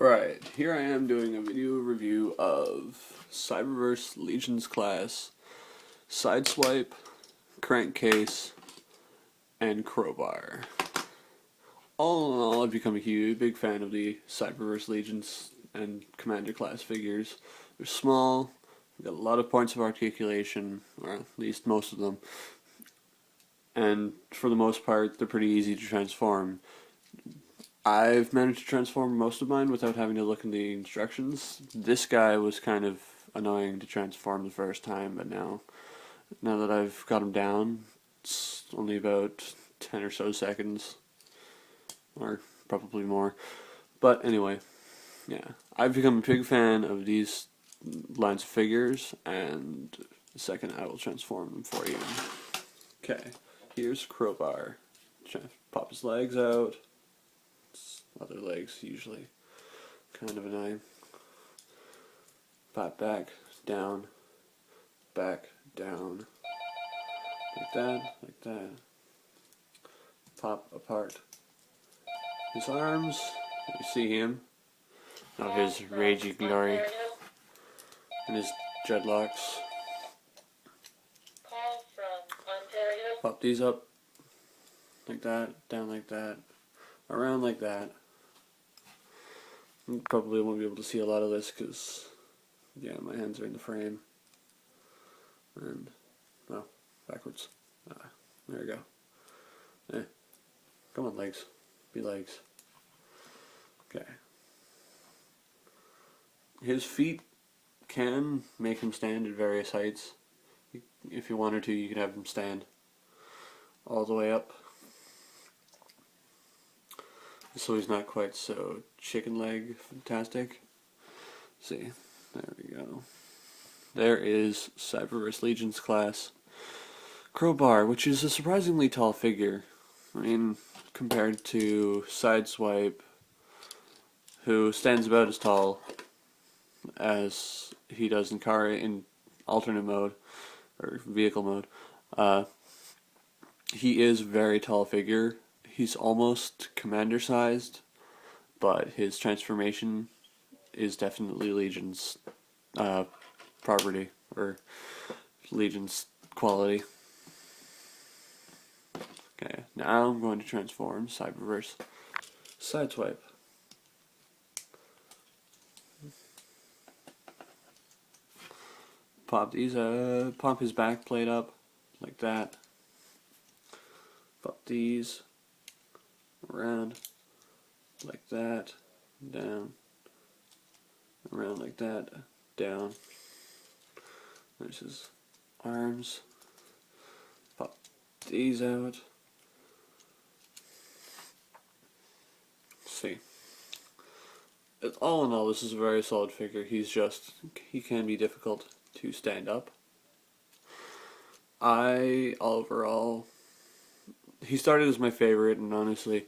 Alright, here I am doing a video review of Cyberverse Legions class, Sideswipe, Crankcase, and Crowbar. All in all, I've become a big fan of the Cyberverse Legions and Commander class figures. They're small, they've got a lot of points of articulation, or at least most of them, and for the most part, they're pretty easy to transform. I've managed to transform most of mine without having to look in the instructions. This guy was kind of annoying to transform the first time, but now that I've got him down, it's only about 10 or so seconds, or probably more. But anyway, yeah, I've become a big fan of these lines of figures, and the second I will transform them for you. Okay, here's Crowbar. Pop his legs out. Other legs usually kind of annoying. Pop back, down, like that. Pop apart his arms. You see him. Now his ragey glory and his dreadlocks. Pop these up like that, down like that, around like that. Probably won't be able to see a lot of this because, yeah, my hands are in the frame. And, well, backwards. There we go. Come on, legs. Be legs. Okay. His feet can make him stand at various heights. If you wanted to, you could have him stand all the way up, so he's not quite so chicken leg fantastic. See, there we go. There is Cyberverse Legions class Crowbar, which is a surprisingly tall figure. I mean, compared to Sideswipe, who stands about as tall as he does in alternate mode or vehicle mode. He is a very tall figure. He's almost commander-sized, but his transformation is definitely Legion's property, or Legion's quality. Okay, now I'm going to transform Cyberverse Sideswipe. Pop his back plate up, like that. Pop these around like that, down, around like that, down. There's his arms. Pop these out. See. All in all, this is a very solid figure. He can be difficult to stand up. Overall, he started as my favorite, and honestly,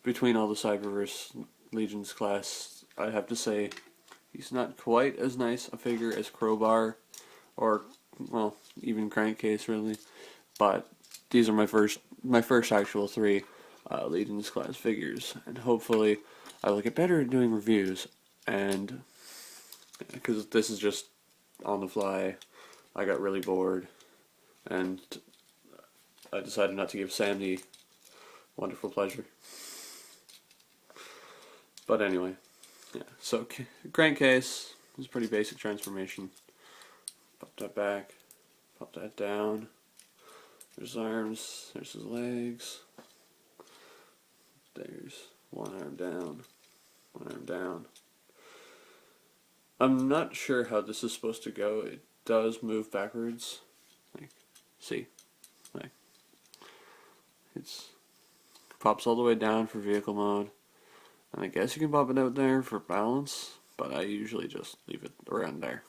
between all the Cyberverse Legions class, I have to say he's not quite as nice a figure as Crowbar, or, well, even Crankcase, really. But these are my first actual three Legions class figures, and hopefully I will get better at doing reviews, and because this is just on the fly, I got really bored, and I decided not to give Sam the wonderful pleasure. But anyway, yeah, so Crankcase is a pretty basic transformation. Pop that back, pop that down. There's his arms, there's his legs. There's one arm down, one arm down. I'm not sure how this is supposed to go. It does move backwards. Like, see? Like, it's pops all the way down for vehicle mode. And I guess you can pop it out there for balance, but I usually just leave it around there.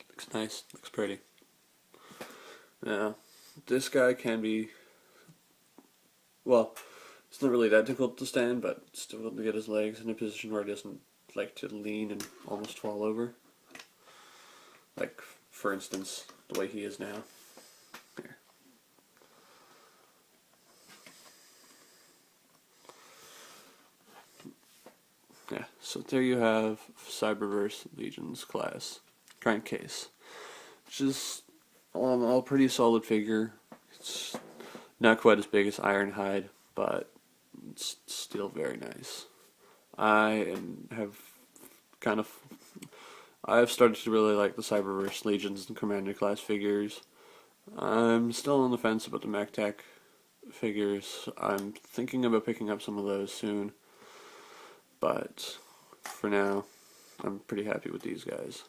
Looks nice, looks pretty. Now, this guy can be, well, it's not really that difficult to stand, but it's difficult to get his legs in a position where he doesn't like to lean and almost fall over. Like, for instance, the way he is now. Here. yeah, so there you have Cyberverse Legions class crankcase, which is a pretty solid figure. It's not quite as big as Ironhide, but it's still very nice. Have kind of I've started to really like the Cyberverse Legions and Commander class figures. I'm still on the fence about the MacTech figures. I'm thinking about picking up some of those soon, but for now, I'm pretty happy with these guys.